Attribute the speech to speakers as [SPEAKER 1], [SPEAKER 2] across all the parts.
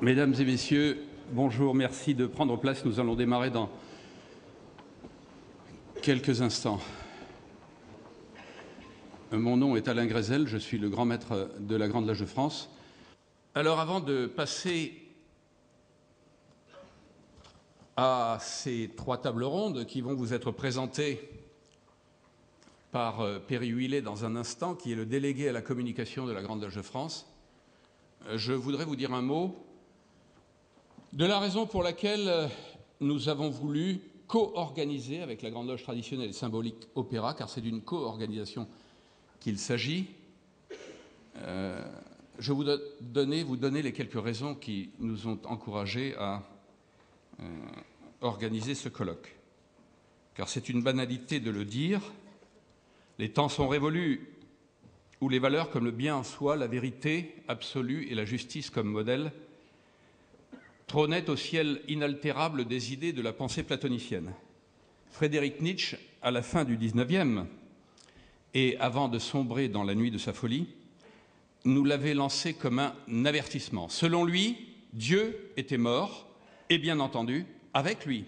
[SPEAKER 1] Mesdames et messieurs, bonjour, merci de prendre place. Nous allons démarrer dans quelques instants. Mon nom est Alain Grézel, je suis le grand maître de la Grande Loge de France. Alors avant de passer à ces trois tables rondes qui vont vous être présentées par Perry Huillet dans un instant, qui est le délégué à la communication de la Grande Loge de France, je voudrais vous dire un mot de la raison pour laquelle nous avons voulu co-organiser avec la Grande Loge traditionnelle et symbolique Opéra, car c'est d'une co-organisation qu'il s'agit. Je vous donner les quelques raisons qui nous ont encouragés à organiser ce colloque. Car c'est une banalité de le dire, les temps sont révolus où les valeurs comme le bien en soi, la vérité absolue et la justice comme modèle trônaient au ciel inaltérable des idées de la pensée platonicienne. Friedrich Nietzsche, à la fin du XIXe, et avant de sombrer dans la nuit de sa folie, nous l'avait lancé comme un avertissement. Selon lui, Dieu était mort, et bien entendu, avec lui,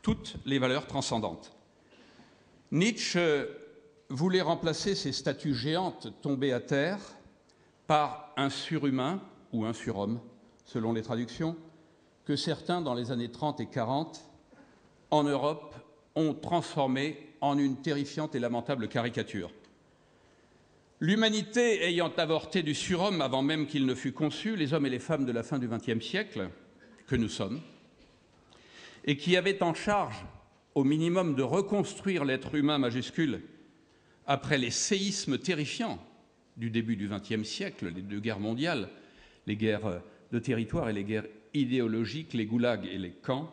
[SPEAKER 1] toutes les valeurs transcendantes. Nietzsche voulait remplacer ces statues géantes tombées à terre par un surhumain ou un surhomme, selon les traductions, que certains, dans les années 30 et 40, en Europe, ont transformé en une terrifiante et lamentable caricature. L'humanité ayant avorté du surhomme avant même qu'il ne fût conçu, les hommes et les femmes de la fin du XXe siècle, que nous sommes, et qui avaient en charge, au minimum, de reconstruire l'être humain majuscule après les séismes terrifiants du début du XXe siècle, les deux guerres mondiales, les guerres de territoire et les guerres idéologiques, les goulags et les camps,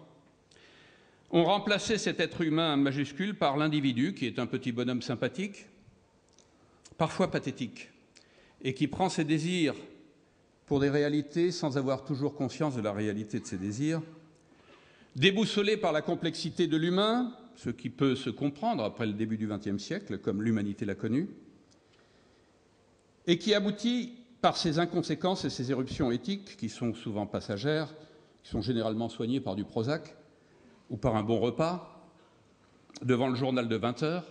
[SPEAKER 1] ont remplacé cet être humain majuscule par l'individu qui est un petit bonhomme sympathique, parfois pathétique, et qui prend ses désirs pour des réalités sans avoir toujours conscience de la réalité de ses désirs, déboussolé par la complexité de l'humain, ce qui peut se comprendre après le début du XXe siècle, comme l'humanité l'a connu, et qui aboutit par ses inconséquences et ses éruptions éthiques, qui sont souvent passagères, qui sont généralement soignées par du Prozac ou par un bon repas, devant le journal de 20 heures,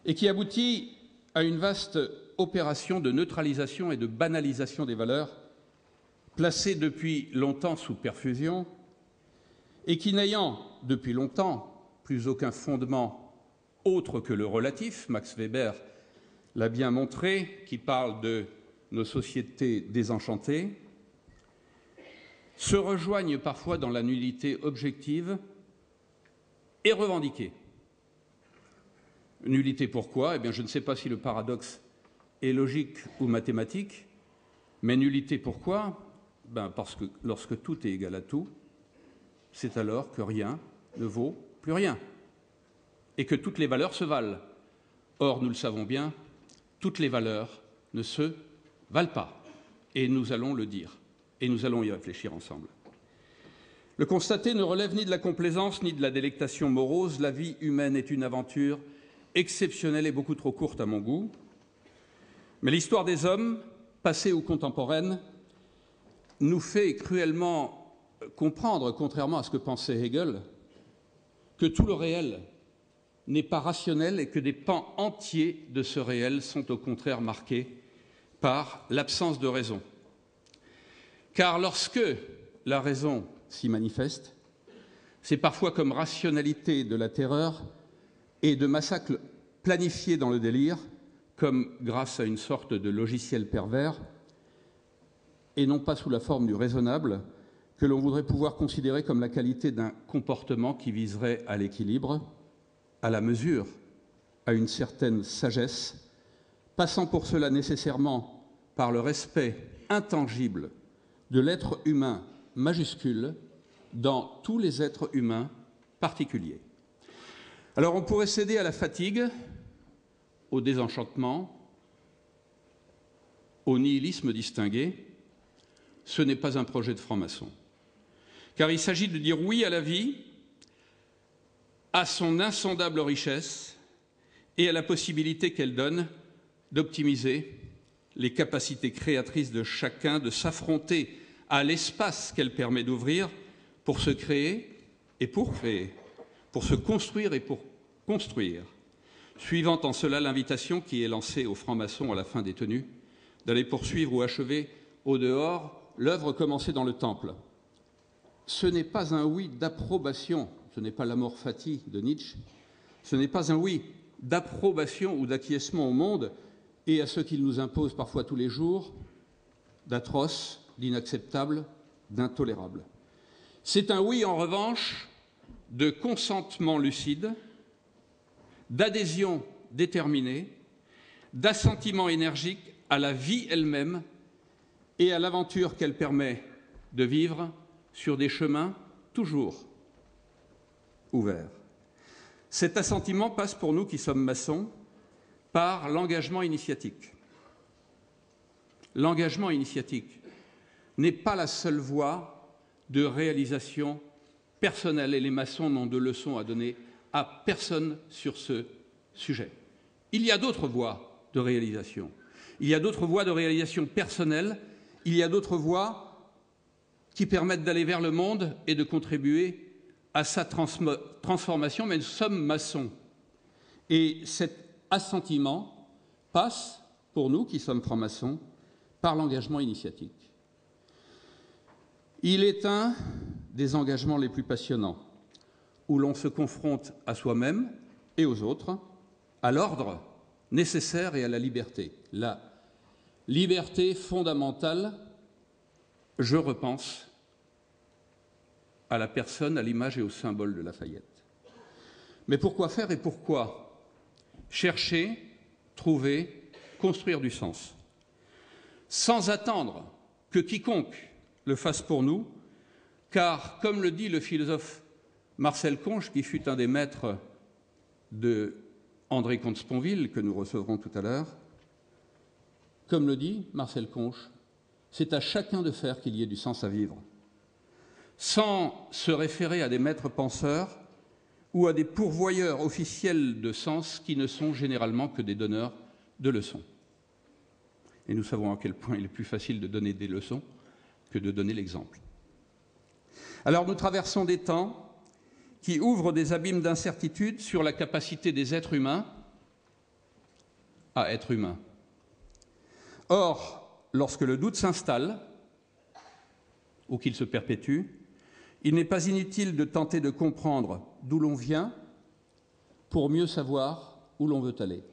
[SPEAKER 1] et qui aboutit à une vaste opération de neutralisation et de banalisation des valeurs, placées depuis longtemps sous perfusion, et qui, n'ayant depuis longtemps plus aucun fondement autre que le relatif, Max Weber l'a bien montré, qui parle de nos sociétés désenchantées, se rejoignent parfois dans la nullité objective et revendiquée. Nullité pourquoi ? Eh bien, je ne sais pas si le paradoxe est logique ou mathématique, mais nullité pourquoi ? Parce que lorsque tout est égal à tout, c'est alors que rien ne vaut plus rien, et que toutes les valeurs se valent. Or, nous le savons bien, toutes les valeurs ne se valent pas, et nous allons le dire, et nous allons y réfléchir ensemble. Le constater ne relève ni de la complaisance ni de la délectation morose. La vie humaine est une aventure exceptionnelle et beaucoup trop courte à mon goût. Mais l'histoire des hommes, passée ou contemporaine, nous fait cruellement comprendre, contrairement à ce que pensait Hegel, que tout le réel n'est pas rationnel et que des pans entiers de ce réel sont au contraire marqués par l'absence de raison. Car lorsque la raison s'y manifeste, c'est parfois comme rationalité de la terreur et de massacres planifiés dans le délire, comme grâce à une sorte de logiciel pervers, et non pas sous la forme du raisonnable, que l'on voudrait pouvoir considérer comme la qualité d'un comportement qui viserait à l'équilibre, à la mesure, à une certaine sagesse, passant pour cela nécessairement par le respect intangible de l'être humain majuscule dans tous les êtres humains particuliers. Alors on pourrait céder à la fatigue, au désenchantement, au nihilisme distingué. Ce n'est pas un projet de franc-maçon. Car il s'agit de dire oui à la vie, à son insondable richesse et à la possibilité qu'elle donne d'optimiser les capacités créatrices de chacun de s'affronter à l'espace qu'elle permet d'ouvrir pour se créer et pour créer, pour se construire et pour construire, suivant en cela l'invitation qui est lancée aux francs-maçons à la fin des tenues, d'aller poursuivre ou achever au dehors l'œuvre commencée dans le temple. Ce n'est pas un oui d'approbation, ce n'est pas l'amor fati de Nietzsche, ce n'est pas un oui d'approbation ou d'acquiescement au monde et à ce qu'il nous impose parfois tous les jours, d'atroce, d'inacceptable, d'intolérable. C'est un oui, en revanche, de consentement lucide, d'adhésion déterminée, d'assentiment énergique à la vie elle-même et à l'aventure qu'elle permet de vivre sur des chemins toujours ouverts. Cet assentiment passe pour nous qui sommes maçons par l'engagement initiatique. L'engagement initiatique n'est pas la seule voie de réalisation personnelle et les maçons n'ont de leçons à donner à personne sur ce sujet. Il y a d'autres voies de réalisation. Il y a d'autres voies de réalisation personnelle. Il y a d'autres voies qui permettent d'aller vers le monde et de contribuer à sa transformation, mais nous sommes maçons. Et cet assentiment passe, pour nous qui sommes francs-maçons, par l'engagement initiatique. Il est un des engagements les plus passionnants, où l'on se confronte à soi-même et aux autres, à l'ordre nécessaire et à la liberté. La liberté fondamentale, je repense à la personne, à l'image et au symbole de Lafayette. Mais pourquoi faire et pourquoi chercher, trouver, construire du sens, sans attendre que quiconque le fasse pour nous, car, comme le dit le philosophe Marcel Conche, qui fut un des maîtres de André Comte-Sponville, que nous recevrons tout à l'heure, comme le dit Marcel Conche, c'est à chacun de faire qu'il y ait du sens à vivre, sans se référer à des maîtres penseurs ou à des pourvoyeurs officiels de sens qui ne sont généralement que des donneurs de leçons. Et nous savons à quel point il est plus facile de donner des leçons que de donner l'exemple. Alors nous traversons des temps qui ouvrent des abîmes d'incertitude sur la capacité des êtres humains à être humains. Or, lorsque le doute s'installe, ou qu'il se perpétue, il n'est pas inutile de tenter de comprendre d'où l'on vient pour mieux savoir où l'on veut aller.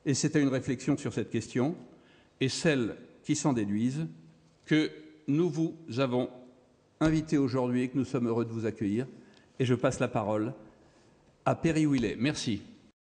[SPEAKER 1] Et c'est à une réflexion sur cette question et celles qui s'en déduisent que nous vous avons invité aujourd'hui et que nous sommes heureux de vous accueillir. Et je passe la parole à Perry Ouillet. Merci.